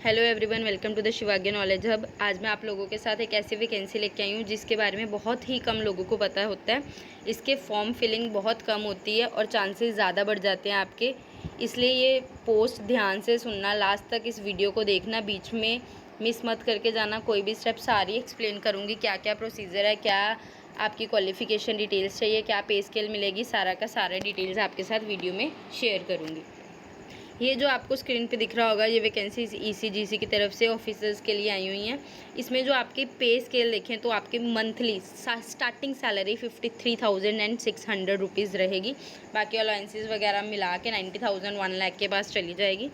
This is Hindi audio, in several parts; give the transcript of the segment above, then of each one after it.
Hello everyone, welcome to the Shivagya knowledge hub. आज मैं आप लोगों के साथ एक ऐसी वैकेंसी लेके आई हूँ जिसके बारे में बहुत ही कम लोगों को पता होता है। इसके फॉर्म फिलिंग बहुत कम होती है और चांसेस ज़्यादा बढ़ जाते हैं आपके। इसलिए ये पोस्ट ध्यान से सुनना, लास्ट तक इस वीडियो को देखना, बीच में मिस मत करके जाना। कोई भी स्टेप सारी एक्सप्लेन करूँगी, क्या क्या प्रोसीजर है, क्या आपकी क्वालिफ़िकेशन डिटेल्स चाहिए, क्या पे स्केल मिलेगी, सारा का सारा डिटेल्स आपके साथ वीडियो में शेयर करूँगी। ये जो आपको स्क्रीन पे दिख रहा होगा, ये वैकेंसी ECGC की तरफ से ऑफिसर्स के लिए आई हुई हैं। इसमें जो आपकी पे स्केल देखें तो आपकी मंथली स्टार्टिंग सैलरी 53,600 रुपीज़ रहेगी। बाकी अलाउंसेस वगैरह मिला के 90,000 1 लाख के पास चली जाएगी।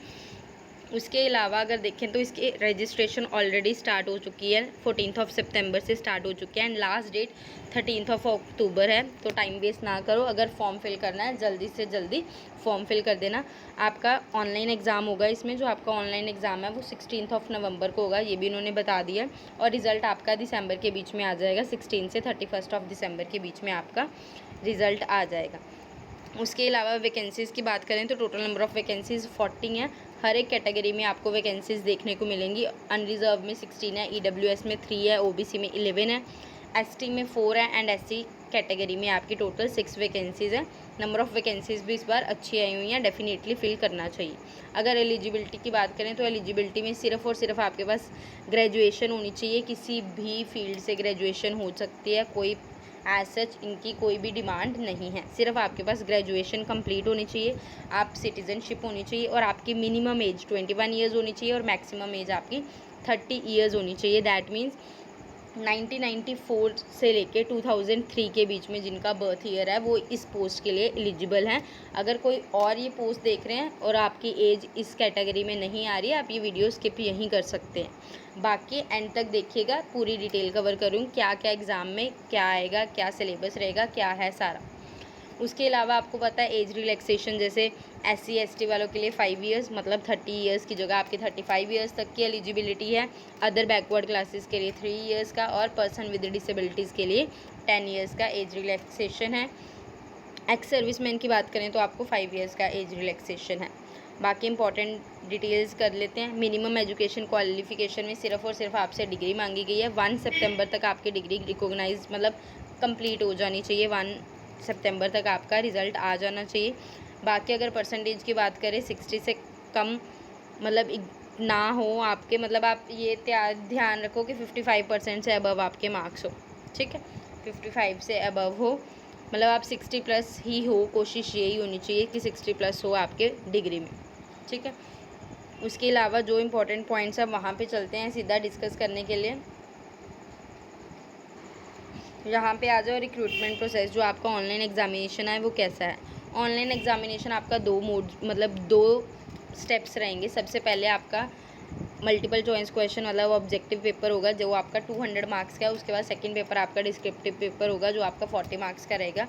उसके अलावा अगर देखें तो इसकी रजिस्ट्रेशन ऑलरेडी स्टार्ट हो चुकी है, 14 सितंबर से स्टार्ट हो चुकी है एंड लास्ट डेट 13 अक्टूबर है। तो टाइम वेस्ट ना करो, अगर फॉर्म फिल करना है जल्दी से जल्दी फॉर्म फिल कर देना। आपका ऑनलाइन एग्ज़ाम होगा इसमें, जो आपका ऑनलाइन एग्ज़ाम है वो 16 नवंबर को होगा, ये भी इन्होंने बता दिया। और रिज़ल्ट आपका दिसंबर के बीच में आ जाएगा, 16 से 31 दिसंबर के बीच में आपका रिज़ल्ट आ जाएगा। उसके अलावा वैकेंसीज़ की बात करें तो टोटल नंबर ऑफ़ वैकेंसीज़ 40 हैं। हर एक कैटेगरी में आपको वैकेंसीज़ देखने को मिलेंगी। अनरिजर्व में 16 है, EWS में 3 है, OBC में 11 है, ST में 4 है एंड SC कैटेगरी में आपकी टोटल 6 वैकेंसीज़ है। नंबर ऑफ़ वैकेंसीज़ भी इस बार अच्छी आई हुई हैं, डेफिनेटली फिल करना चाहिए। अगर एलिजिबिलिटी की बात करें तो एलिजिबिलिटी में सिर्फ़ और सिर्फ आपके पास ग्रेजुएशन होनी चाहिए। किसी भी फील्ड से ग्रेजुएशन हो सकती है, कोई एज सच इनकी कोई भी डिमांड नहीं है। सिर्फ आपके पास ग्रेजुएशन कंप्लीट होनी चाहिए, आप सिटीज़नशिप होनी चाहिए और आपकी मिनिमम एज 21 ईयर्स होनी चाहिए और मैक्सिमम एज आपकी 30 ईयर्स होनी चाहिए। दैट मीन्स 1994 से लेके 2003 के बीच में जिनका बर्थ ईयर है वो इस पोस्ट के लिए एलिजिबल हैं। अगर कोई और ये पोस्ट देख रहे हैं और आपकी एज इस कैटेगरी में नहीं आ रही है, आप ये वीडियो स्किप यहीं कर सकते हैं। बाकी एंड तक देखिएगा, पूरी डिटेल कवर करूँ, क्या क्या एग्ज़ाम में क्या आएगा, क्या सिलेबस रहेगा, क्या है सारा। उसके अलावा आपको पता है एज रिलैक्सेशन, जैसे SC ST वालों के लिए 5 ईयर्स मतलब 30 ईयर्स की जगह आपकी 35 ईयर्स तक की एलिजिबिलिटी है। अदर बैकवर्ड क्लासेस के लिए 3 ईयर्स का और पर्सन विद डिसेबिलिटीज़ के लिए 10 ईयर्स का एज रिलैक्सेशन है। एक्स सर्विसमैन की बात करें तो आपको 5 ईयर्स का एज रिलैक्सेशन है। बाकी इंपॉर्टेंट डिटेल्स कर लेते हैं। मिनिमम एजुकेशन क्वालिफिकेशन में सिर्फ और सिर्फ आपसे डिग्री मांगी गई है। 1 सितंबर तक आपकी डिग्री रिकॉग्नाइज मतलब कंप्लीट हो जानी चाहिए। 1 सितंबर तक आपका रिज़ल्ट आ जाना चाहिए। बाकी अगर परसेंटेज की बात करें 60 से कम मतलब ना हो आपके, मतलब आप ये ध्यान रखो कि 55% से अबव आपके मार्क्स हो, ठीक है। 55 से अबव हो मतलब आप 60 प्लस ही हो, कोशिश यही होनी चाहिए कि 60 प्लस हो आपके डिग्री में, ठीक है। उसके अलावा जो इम्पोर्टेंट पॉइंट्स हैं वहाँ पे चलते हैं सीधा डिस्कस करने के लिए। यहाँ पे आ जाओ, रिक्रूटमेंट प्रोसेस जो आपका ऑनलाइन एग्जामिनेशन है वो कैसा है। ऑनलाइन एग्जामिनेशन आपका 2 मोड मतलब 2 स्टेप्स रहेंगे। सबसे पहले आपका मल्टीपल चॉइस क्वेश्चन मतलब ऑब्जेक्टिव पेपर होगा जो आपका 200 मार्क्स का है। उसके बाद सेकंड पेपर आपका डिस्क्रिप्टिव पेपर होगा जो आपका 40 मार्क्स का रहेगा।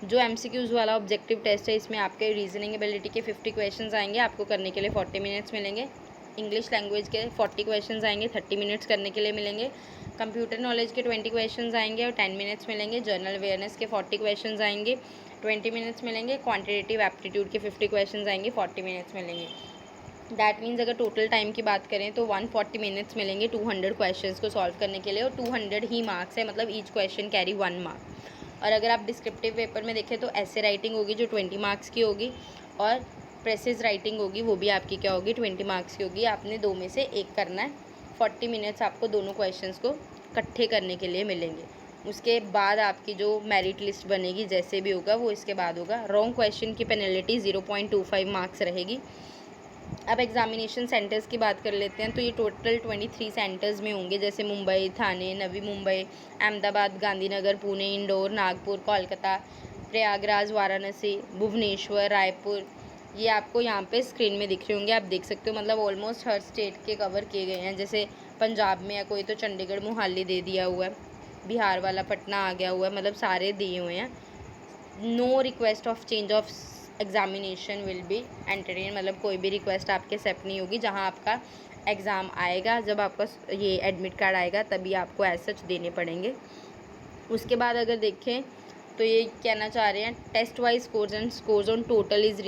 जो MCQs वाला ऑब्जेक्टिव टेस्ट है इसमें आपके रीजनिंग एबिलिटी के 50 क्वेश्चंस आएंगे, आपको करने के लिए 40 मिनट्स मिलेंगे। इंग्लिश लैंग्वेज के 40 क्वेश्चंस आएंगे, 30 मिनट्स करने के लिए मिलेंगे। कंप्यूटर नॉलेज के 20 क्वेश्चंस आएंगे और 10 मिनट्स मिलेंगे। जनरल अवेयरनेस के 40 क्वेश्चंस आएंगे, 20 मिनट्स मिलेंगे। क्वांटिटेटिव एप्टीट्यूड के 50 क्वेश्चंस आएंगे, 40 मिनट्स मिलेंगे। दैट मीन्स अगर टोटल टाइम की बात करें तो 140 मिनट्स मिलेंगे 200 क्वेश्चंस को सॉल्व करने के लिए और 200 ही मार्क्स है, मतलब ईच क्वेश्चन कैरी 1 मार्क। और अगर आप डिस्क्रिप्टिव पेपर में देखें तो ऐसे राइटिंग होगी जो 20 मार्क्स की होगी और प्रेसिज राइटिंग होगी, वो भी आपकी क्या होगी 20 मार्क्स की होगी। आपने 2 में से एक करना है। 40 मिनट्स आपको दोनों क्वेश्चंस को इकट्ठे करने के लिए मिलेंगे। उसके बाद आपकी जो मेरिट लिस्ट बनेगी जैसे भी होगा वो इसके बाद होगा। रॉन्ग क्वेश्चन की पेनल्टी 0.25 मार्क्स रहेगी। अब एग्जामिनेशन सेंटर्स की बात कर लेते हैं तो ये टोटल 23 सेंटर्स में होंगे, जैसे मुंबई, ठाणे, नवी मुंबई, अहमदाबाद, गांधीनगर, पुणे, इंदौर, नागपुर, कोलकाता, प्रयागराज, वाराणसी, भुवनेश्वर, रायपुर। ये आपको यहाँ पे स्क्रीन में दिख रहे होंगे, आप देख सकते हो। मतलब ऑलमोस्ट हर स्टेट के कवर किए गए हैं। जैसे पंजाब में है कोई तो चंडीगढ़ मोहाली दे दिया हुआ है, बिहार वाला पटना आ गया हुआ है, मतलब सारे दिए हुए हैं। No request of change of examination will be entertain, मतलब कोई भी रिक्वेस्ट आपके एक्सेप्ट नहीं होगी। जहां आपका एग्ज़ाम आएगा, जब आपका ये एडमिट कार्ड आएगा तभी आपको एज सच देने पड़ेंगे। उसके बाद अगर देखें तो ये कहना चाह रहे हैं test wise scores and scores on total is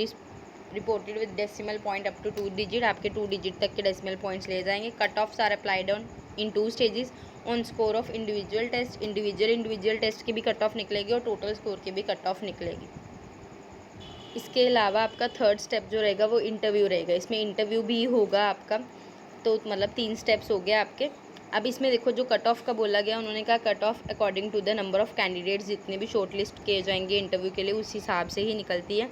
reported with decimal point up to 2 digit, आपके 2 डिजिट तक के डेसिमल पॉइंट्स ले जाएंगे। Cut offs are applied on in 2 stages on score of individual test. Individual test की भी कट ऑफ निकलेगी और टोटल स्कोर की भी कट ऑफ निकलेगी। इसके अलावा आपका थर्ड स्टेप जो रहेगा वो इंटरव्यू रहेगा। इसमें इंटरव्यू भी होगा आपका, तो मतलब 3 स्टेप्स हो गए आपके। अब इसमें देखो जो कट ऑफ का बोला गया, उन्होंने कहा cut off according to the number of candidates, जितने भी शॉर्ट लिस्ट किए जाएंगे इंटरव्यू के लिए उस हिसाब से ही निकलती है।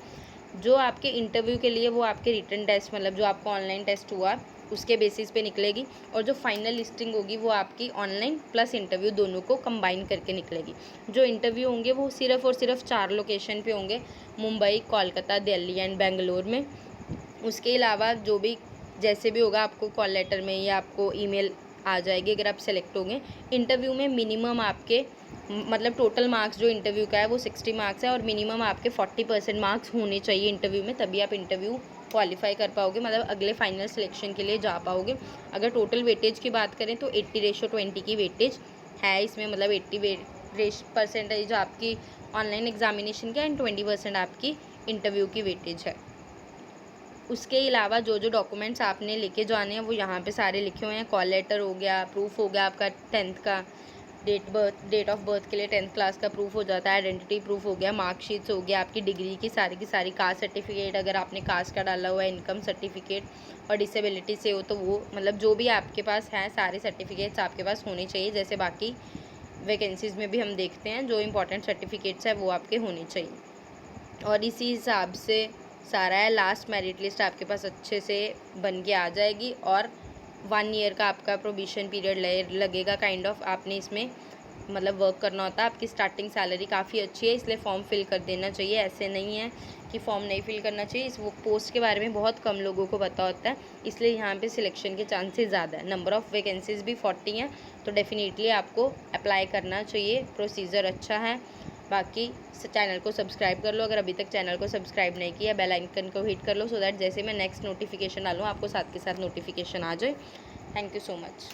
जो आपके इंटरव्यू के लिए वो आपके रिटन टेस्ट, मतलब जो आपका ऑनलाइन टेस्ट हुआ उसके बेसिस पे निकलेगी, और जो फाइनल लिस्टिंग होगी वो आपकी ऑनलाइन प्लस इंटरव्यू दोनों को कंबाइन करके निकलेगी। जो इंटरव्यू होंगे वो सिर्फ और सिर्फ 4 लोकेशन पे होंगे, मुंबई, कोलकाता, दिल्ली एंड बेंगलोर में। उसके अलावा जो भी जैसे भी होगा आपको कॉल लेटर में या आपको ईमेल आ जाएगी अगर आप सेलेक्ट होंगे। इंटरव्यू में मिनिमम आपके मतलब टोटल मार्क्स जो इंटरव्यू का है वो 60 मार्क्स है, और मिनिमम आपके 40% मार्क्स होने चाहिए इंटरव्यू में, तभी आप इंटरव्यू क्वालिफाई कर पाओगे, मतलब अगले फाइनल सिलेक्शन के लिए जा पाओगे। अगर टोटल वेटेज की बात करें तो 80:20 की वेटेज है इसमें, मतलब 80% आपकी ऑनलाइन एग्जामिनेशन का एंड 20% आपकी इंटरव्यू की वेटेज है। उसके अलावा जो जो डॉक्यूमेंट्स आपने लेके जाने हैं वो यहाँ पे सारे लिखे हुए हैं। कॉल लेटर हो गया, प्रूफ हो गया आपका 10th का, डेट ऑफ बर्थ के लिए 10th क्लास का प्रूफ हो जाता है, आइडेंटिटी प्रूफ हो गया, मार्कशीट्स हो गया, आपकी डिग्री की सारी कास्ट सर्टिफिकेट अगर आपने कास्ट का डाला हुआ है, इनकम सर्टिफिकेट, और डिसेबिलिटी से हो तो वो, मतलब जो भी आपके पास हैं सारे सर्टिफिकेट्स आपके पास होने चाहिए। जैसे बाकी वैकेंसीज़ में भी हम देखते हैं जो इंपॉर्टेंट सर्टिफिकेट्स हैं वो आपके होने चाहिए, और इसी हिसाब से सारा है। लास्ट मेरिट लिस्ट आपके पास अच्छे से बन के आ जाएगी, और 1 ईयर का आपका प्रोबिशन पीरियड लगेगा काइंड ऑफ। आपने इसमें मतलब वर्क करना होता है। आपकी स्टार्टिंग सैलरी काफ़ी अच्छी है, इसलिए फॉर्म फिल कर देना चाहिए। ऐसे नहीं है कि फॉर्म नहीं फिल करना चाहिए। इस वो पोस्ट के बारे में बहुत कम लोगों को पता होता है, इसलिए यहाँ पे सिलेक्शन के चांसेस ज़्यादा है। नंबर ऑफ़ वैकेंसीज़ भी 40 हैं, तो डेफिनेटली आपको अप्लाई करना चाहिए। प्रोसीजर अच्छा है। बाकी चैनल को सब्सक्राइब कर लो, अगर अभी तक चैनल को सब्सक्राइब नहीं किया, बेल आइकन को हिट कर लो, सो दैट जैसे मैं नेक्स्ट नोटिफिकेशन डालूँ आपको साथ के साथ नोटिफिकेशन आ जाए। Thank you so much.